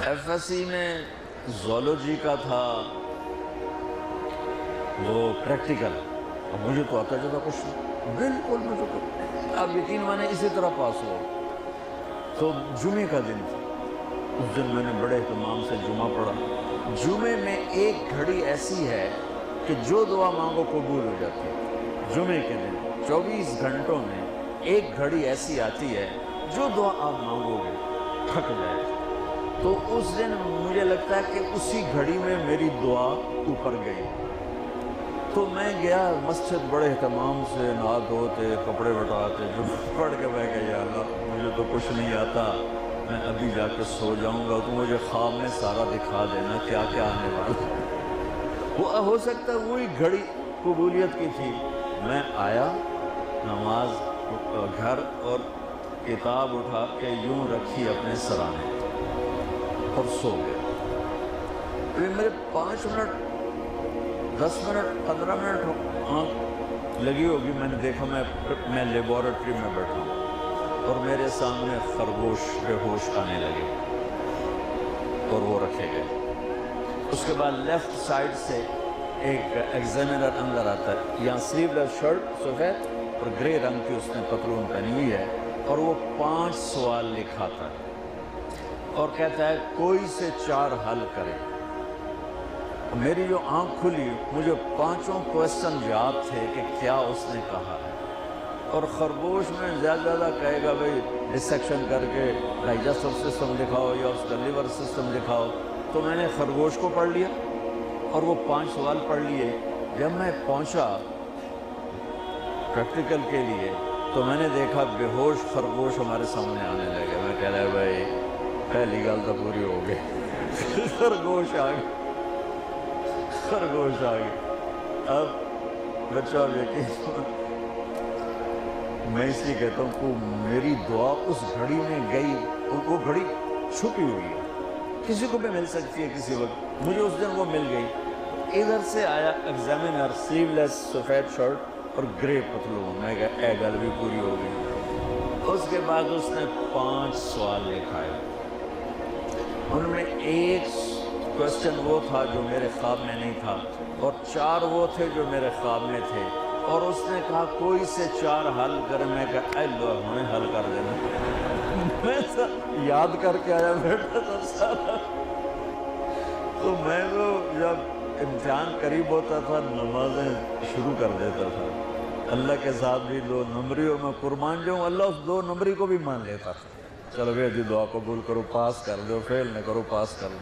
F S C میں zoology کا تھا وہ پریکٹیکل، اور مجھے تو آتا جاتا کچھ بالکل مجھے تو آپ یقین مانے اسی طرح پاس ہو۔ تو جمعے کا دن تھا، اس دن میں نے بڑے اہتمام سے جمعہ پڑھا۔ جمعے میں ایک گھڑی ایسی ہے کہ جو دعا مانگو قبول ہو جاتی ہے۔ جمعے کے دن 24 گھنٹوں میں ایک گھڑی ایسی آتی ہے جو دعا آپ مانگو گے تھک جائے۔ تو اس دن مجھے لگتا ہے کہ اسی گھڑی میں میری دعا اوپر گئی۔ تو میں گیا مسجد بڑے اہتمام سے، نہا دھوتے، کپڑے بٹاتے، جو پڑھ کے میں کہ یا اللہ مجھے تو کچھ نہیں آتا، میں ابھی جا کے سو جاؤں گا، تو مجھے خواب میں سارا دکھا دینا کیا کیا آنے والا۔ وہ ہو سکتا ہے وہی گھڑی قبولیت کی تھی۔ میں آیا نماز گھر اور کتاب اٹھا کے یوں رکھی اپنے سرانے اور سو گیا۔ پھر میرے 5 منٹ 10 منٹ 15 منٹ آنکھ لگی ہوگی، میں نے دیکھا میں لیبارٹری میں بیٹھا ہوں اور میرے سامنے خرگوش بے ہوش آنے لگے اور وہ رکھے گئے۔ اس کے بعد لیفٹ سائڈ سے ایک ایگزامینر اندر آتا ہے، یہاں سلیو لیس شرٹ سفید اور گرے رنگ کی اس نے پتلون پہنی ہوئی ہے، اور وہ 5 سوال لکھاتا ہے اور کہتا ہے کوئی سے 4 حل کرے۔ میری جو آنکھ کھلی مجھے 5 کویسچن یاد تھے کہ کیا اس نے کہا ہے، اور خرگوش میں زیادہ کہے گا بھئی ڈسیکشن کر کے ڈائجسٹو سسٹم دکھاؤ یا اس کا لیور سسٹم دکھاؤ، تو میں نے خرگوش کو پڑھ لیا اور وہ 5 سوال پڑھ لیے۔ جب میں پہنچا پریکٹیکل کے لیے تو میں نے دیکھا بے ہوش خرگوش ہمارے سامنے آنے لگے۔ میں کہہ رہا بھائی پہلی گل تو پوری ہو گئی، خرگوش آ گئی، خرگوش آ گئی۔ اب بچہ یقین میں اس لیے کہتا ہوں کہ میری دعا اس گھڑی میں گئی، وہ گھڑی چھپی ہوئی ہے، کسی کو بھی مل سکتی ہے کسی وقت، مجھے اس دن وہ مل گئی۔ ادھر سے آیا ایگزامینر، سلیو لیس سفید شرٹ اور گرے پتلون، میں کہا اے گل بھی پوری ہو گئی۔ اس کے بعد اس نے 5 سوال لکھائے، ان میں ایک کویسچن وہ تھا جو میرے خواب میں نہیں تھا، اور 4 وہ تھے جو میرے خواب میں تھے، اور اس نے کہا کوئی سے 4 حل کرے۔ میں کہا اے اللہ ہمیں حل کر دینا۔ میں یاد کر کے آیا بیٹھا تھا سارا۔ تو میں تو جب امتحان قریب ہوتا تھا نمازیں شروع کر دیتا تھا، اللہ کے ساتھ بھی 2 نمبریوں میں قربان جاؤں، اللہ اس 2 نمبری کو بھی مان لیتا تھا۔ چلو بھائی جی دعا قبول کرو، پاس کر دو، فیل نہ کرو، پاس کر دو۔